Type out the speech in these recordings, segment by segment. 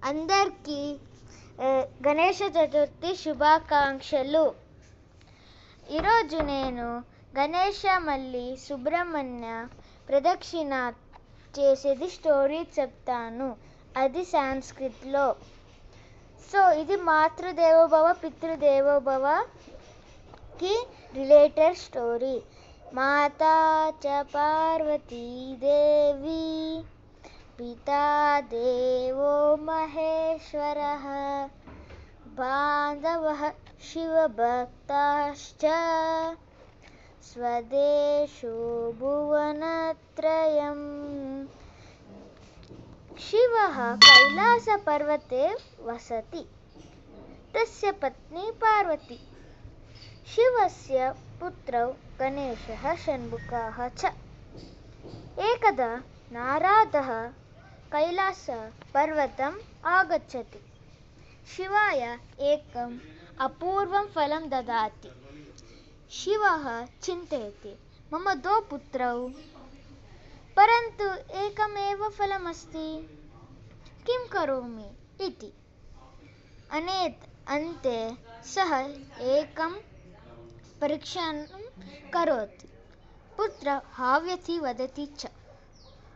అందరికీ గణేష చతుర్థి శుభాకాంక్షలు. ఈరోజు నేను గణేష మళ్ళీ సుబ్రహ్మణ్య ప్రదక్షిణ చేసేది స్టోరీ చెప్తాను. అది సంస్కృత్లో. సో ఇది మాతృదేవోభవ పితృదేవోభవకి రిలేటెడ్ స్టోరీ. మాతా చ పార్వతీదేవి పితా దేవో మహేశ్వరః బాంధవః శివభక్తాశ్చ స్వదేశో భువనత్రయం. శివः कैलासपर्वते वसति. तस्य पत्नी पार्वती. शिवस्य पुत्रौ गणेशः षण्मुखः च. एकदा नारदः कैलासपर्वतम् आगच्छति. शिवाय एकम् अपूर्वं फलं ददाति. शिवः चिन्तयति, मम द्वौ पुत्रौ, परन्तु एकमेव फलमस्ति, किं करोमि इति. अन्ते सः एकं परीक्षणं करोति. पुत्रः हाव्यति वदति च.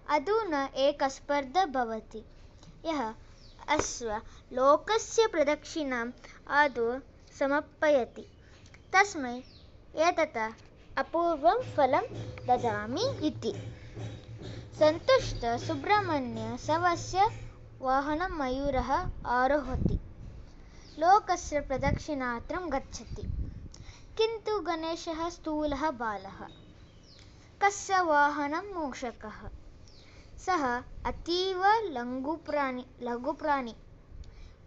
अधुना एका स्पर्धा भवति. यः अस्य लोकस्य प्रदक्षिणाम् आदौ समापयति तस्मै एतत् अपूर्वं फलं ददामि इति. सन्तुष्टः सुब्रह्मण्यः स्वस्य वाहनं मयूरः आरोहति. लोकस्य प्रदक्षिणार्थं गच्छति. किन्तु गणेशः स्थूलः बालः. कस्य वाहनं मूषकः. सः अतीव लघुप्राणी.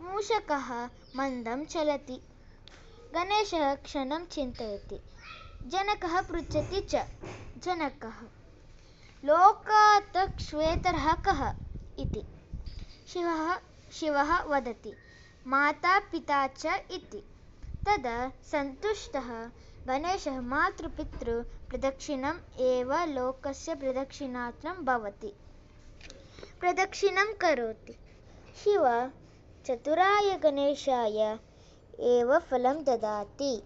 मूषकः मन्दं चलति. गणेशः क्षणं चिन्तयति. जनकः पृच्छति च. जनकः, लोकात् श्वेतरः कः इति. शिवः वदति, माता पिता च इति. तदा सन्तुष्टः गणेशः मातृपितृप्रदक्षिणम् एव लोकस्य प्रदक्षिणार्थं भवति. प्रदक्षिणं करोति. शिवः चतुराय गणेशाय एव फलं ददाति.